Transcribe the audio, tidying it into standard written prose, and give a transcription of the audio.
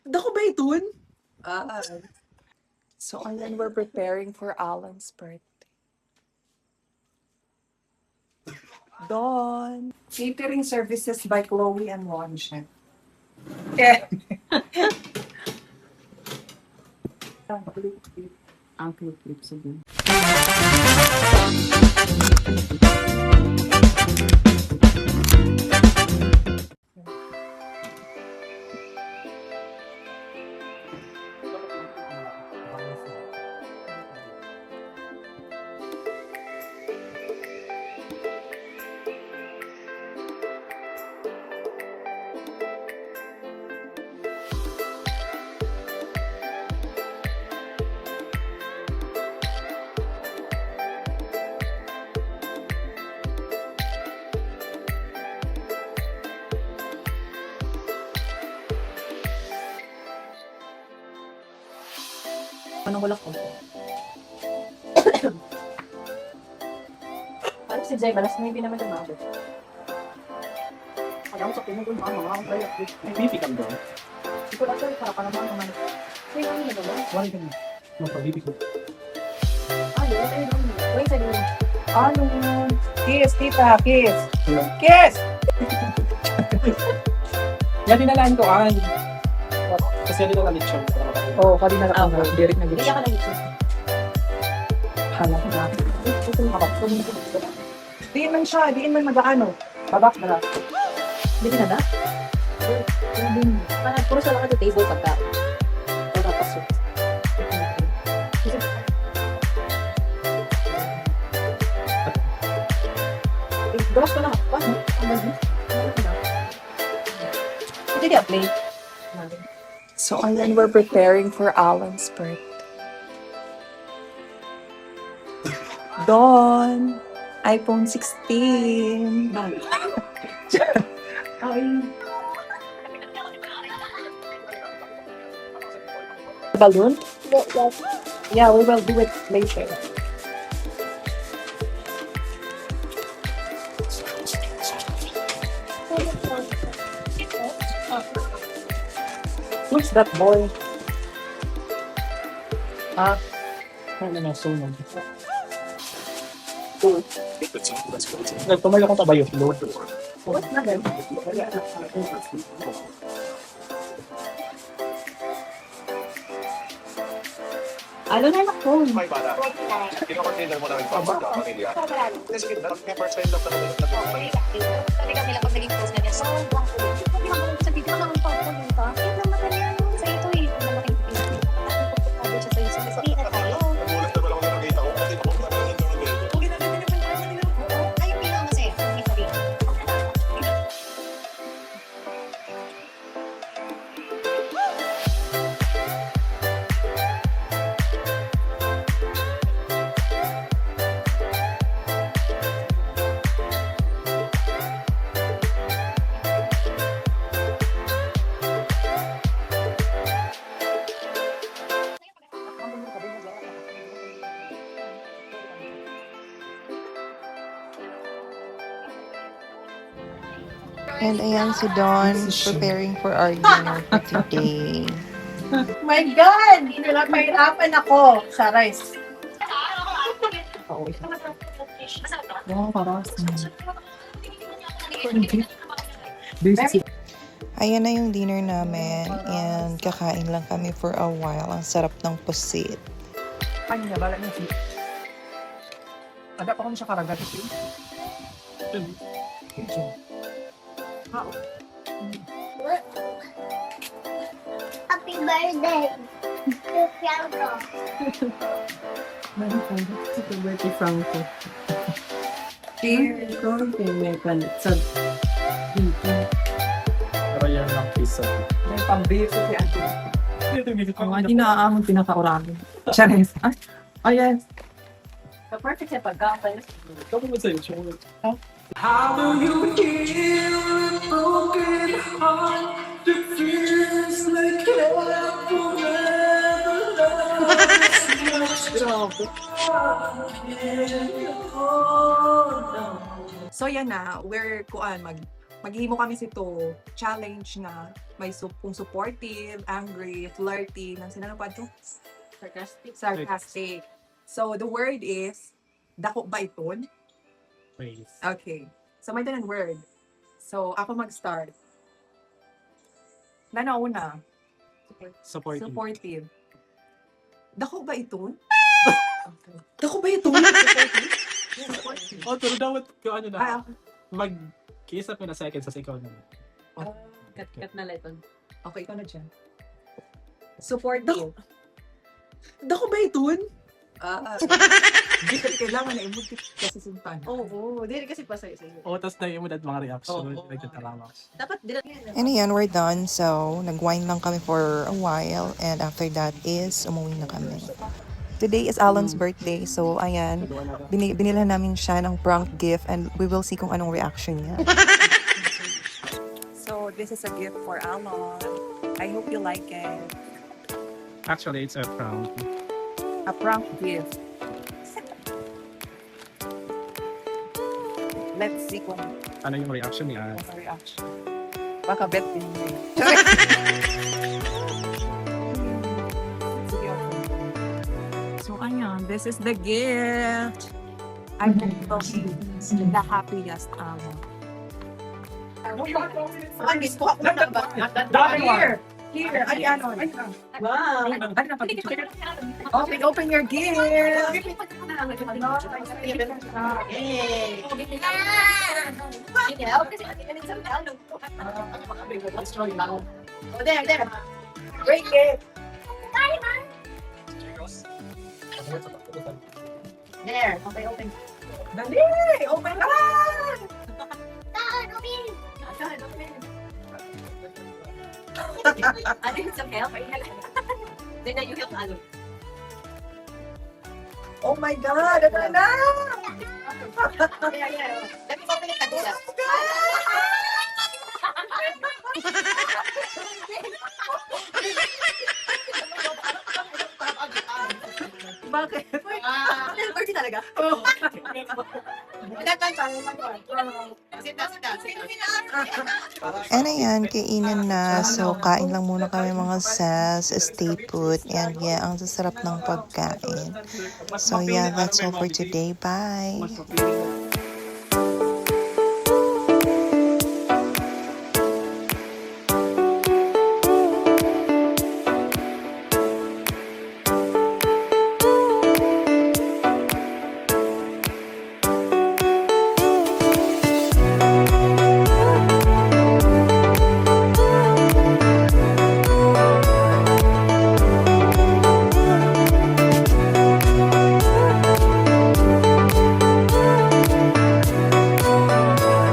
Dako ba itun? Ah, So, ayan, we're preparing for Alan's birthday. Dawn. catering services by Chloe and Juan Chef. Yeah. Ang clip sa dun. Anong wala ko? Parang si Jay, balas na hindi naman lumabot. Alam ko sa pinagul mga akong kaya. May bibi kang doon. Hindi ko lang sir, para pa naman naman. Say kami na naman. Wala ka na. Mga pag-bibi ko. Ano, tayo doon. Wait, sa doon. Ano? Kiss, tita, kiss. Kiss! Yan dinalaan ko an. Kasi yan dinalaan siya. Oo, kanina na Ah, kami. Direct na Hindi gitsa. ka lang ito. Hala na. Ito yung kapag. Diin man siya, diin man mag-ano. Babak na lang. Hindi na na? Parang puro sa lang sa table pagka. Pagkapasok. Gawas ko na. Paano? Hindi di play. So, ayan, we're preparing for Alan's birthday. Dawn. iPhone 16. Ay. Balloon? Yeah, we will do it later. Who's that boy? Ano na, sunog. Nagtumayo akong tabayo. Lord. What na ganun? Ano na anak ko? May bala. Kino-consider mo namin pamilya. Kasi may first time lang talaga nag-uusap. Kasi kami lang pag naging close na niya. So, buwang ko. Sabi ko, sa video lang ang pagpunta. Yung naman na yan sa ito eh. Yung naman yung video. Tapos siya sa'yo. Sabi na tayo. Nagulat na ba ako na nakita ko? Kasi ako na lang yung video. Okay na naman naman. Ayun pinaka kasi. Hindi sabi. And ayan si Dawn preparing for our dinner for today. My God! Pinapahirapan ako. Charis. Wow, paras. Ayan na yung dinner namin and kakain lang kami for a while. Ang sarap ng pusit. Ano niya, bala niya si... Ada pa kung siya karagat. Happy birthday. To Fianco. Happy birthday, Franco. Here, ito yung may panit sa dito. Pero yan lang pisa. May pambihis si Auntie. Ang hindi naaamon pinakauragan. Charis. Ay, yes. The perfect sa pagkakay. Ikaw mo sa'yo, chocolate. How do you heal a broken heart that feels like it will never last? So yan na, we're Maghimo kami sito challenge na may kung supportive, angry, flirty, nang sila pa ito? Sarcastic. So, the word is, dako ba iton? Praise. Okay. So, may tanan word. So, ako mag-start. Na una, Supporting. supportive. Dako ba iton? Dako ba iton? Oh, pero dapat yung ano na, Ah, mag-kiss up mo na second sa ikaw naman. Kat na leton. okay, ikaw na dyan. Supportive. Dako ba iton? Hindi ka kailangan na imod kasi suntan. Oo, dili kasi pa sa'yo. Oh, tapos na yung mga reaction, Oo. nagtatalawa. Dapat dila. And ayan, we're done. So, nag-wine lang kami for a while. And after that is, umuwi na kami. Today is Alan's birthday. So, ayan, binilhan namin siya ng prank gift. And we will see kung anong reaction niya. So, this is a gift for Alan. I hope you like it. Actually, it's a prank. A prank gift. Let's see kung Ano yung reaction niya? ano reaction. Baka bet din niya. Sige, okay. So, ayan. This is the gift. I hope to be the happiest Alan. Here! Here! Ay, ano? Wow! Ano na pag-picture? Open your gift! Oh, there. Great gift! There. Okay, open. Dali! Open ka! I need some help. Then you help Alo. Oh my God! Ano na? Yeah. Let me open it kanila. Bakit? Birthday talaga? Oh. And ayan, kainan na. So, kain lang muna kami mga sas, stay put. And yeah, ang sasarap ng pagkain. So yeah, that's all for today. Bye!